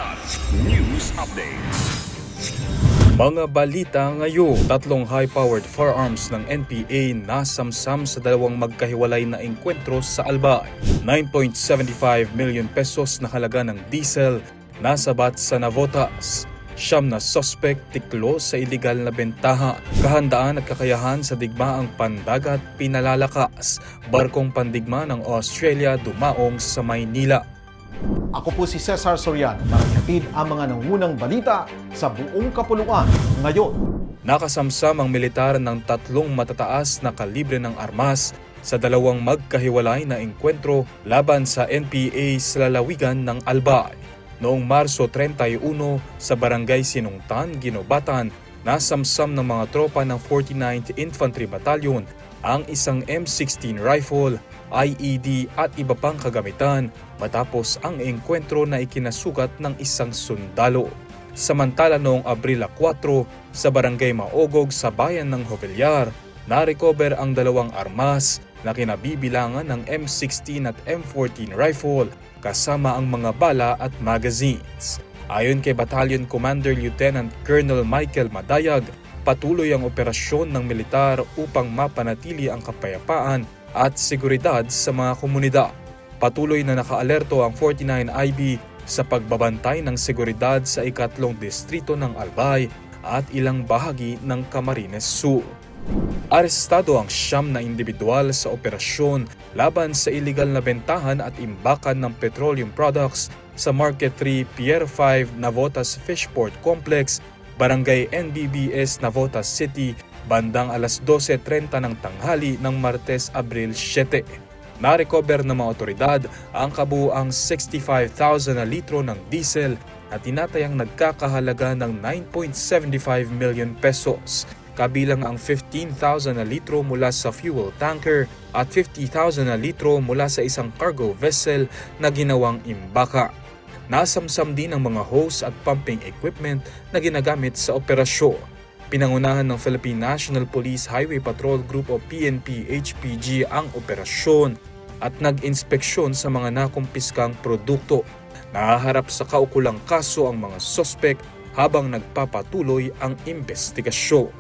Kidlat News Updates. Mga balita ngayon, tatlong high-powered firearms ng NPA nasamsam sa dalawang magkahiwalay na engkwentro sa Albay. 9.75 million pesos na halaga ng diesel nasabat sa Navotas. Siyam na suspect tiklo sa iligal na bentahan. Kahandaan at kakayahan sa digmaang pandagat pinalalakas. Barkong pandigma ng Australia dumaong sa Maynila. Ako po si Cesar Soriano para hatid ang mga nangunang balita sa buong kapuluan ngayon. Nakasamsam ang militar ng tatlong matataas na kalibre ng armas sa dalawang magkahiwalay na engkwentro laban sa NPA sa lalawigan ng Albay. Noong Marso 31 sa Barangay Sinungtan, Ginobatan, nasamsam ng mga tropa ng 49th Infantry Battalion ang isang M16 rifle, IED at iba pang kagamitan matapos ang engkwentro na ikinasugat ng isang sundalo. Samantala noong Abril 4 sa Barangay Maogog sa bayan ng Jovellar, na-recover ang dalawang armas na kinabibilangan ng M16 at M14 rifle kasama ang mga bala at magazines. Ayon kay Battalion Commander Lieutenant Colonel Michael Madayag, patuloy ang operasyon ng militar upang mapanatili ang kapayapaan at seguridad sa mga komunidad. Patuloy na nakaalerto ang 49IB sa pagbabantay ng seguridad sa ikatlong distrito ng Albay at ilang bahagi ng Camarines Sur. Arestado ang siyam na individual sa operasyon laban sa iligal na bentahan at imbakan ng petroleum products sa Market 3 Pier 5 Navotas Fishport Complex, Barangay NBBS Navotas City, bandang alas 12:30 ng tanghali ng Martes, Abril 7. Na-recover ng mga otoridad ang kabuuang 65,000 na litro ng diesel na tinatayang nagkakahalaga ng 9.75 million pesos. Kabilang ang 15,000 na litro mula sa fuel tanker at 50,000 na litro mula sa isang cargo vessel na ginawang imbaka. Nasamsam din ang mga hose at pumping equipment na ginagamit sa operasyon. Pinangunahan ng Philippine National Police Highway Patrol Group o PNP-HPG ang operasyon at nag-inspeksyon sa mga nakumpiskang produkto. Nahaharap sa kaukulang kaso ang mga sospek habang nagpapatuloy ang investigasyon.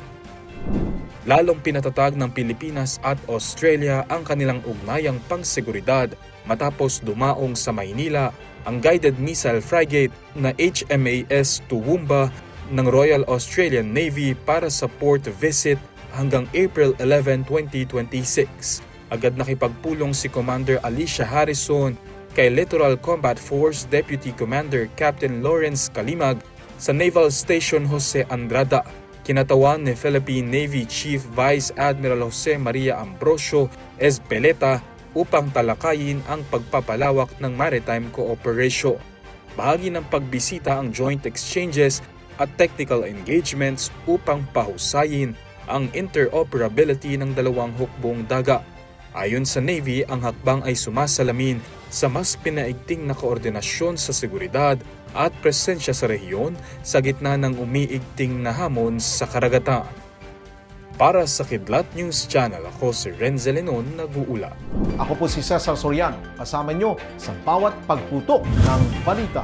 Lalong pinatatag ng Pilipinas at Australia ang kanilang ugnayang pangseguridad matapos dumaong sa Maynila ang guided missile frigate na HMAS Toowoomba ng Royal Australian Navy para sa port visit hanggang April 11, 2026. Agad nakipagpulong si Commander Alicia Harrison kay Littoral Combat Force Deputy Commander Captain Lawrence Kalimag sa Naval Station Jose Andrada. Kinatawan ni Philippine Navy Chief Vice Admiral Jose Maria Ambrosio Ezpeleta upang talakayin ang pagpapalawak ng maritime cooperation. Bahagi ng pagbisita ang joint exchanges at technical engagements upang pahusayin ang interoperability ng dalawang hukbong dagat. Ayon sa Navy, ang hakbang ay sumasalamin sa mas pinaigting na koordinasyon sa seguridad at presensya sa rehiyon sa gitna ng umiigting na hamon sa karagatan. Para sa Kidlat News Channel, ako si Renzel Lenon, nag-uula. Ako po si Cesar Soriano, kasama nyo sa bawat pagputok ng balita.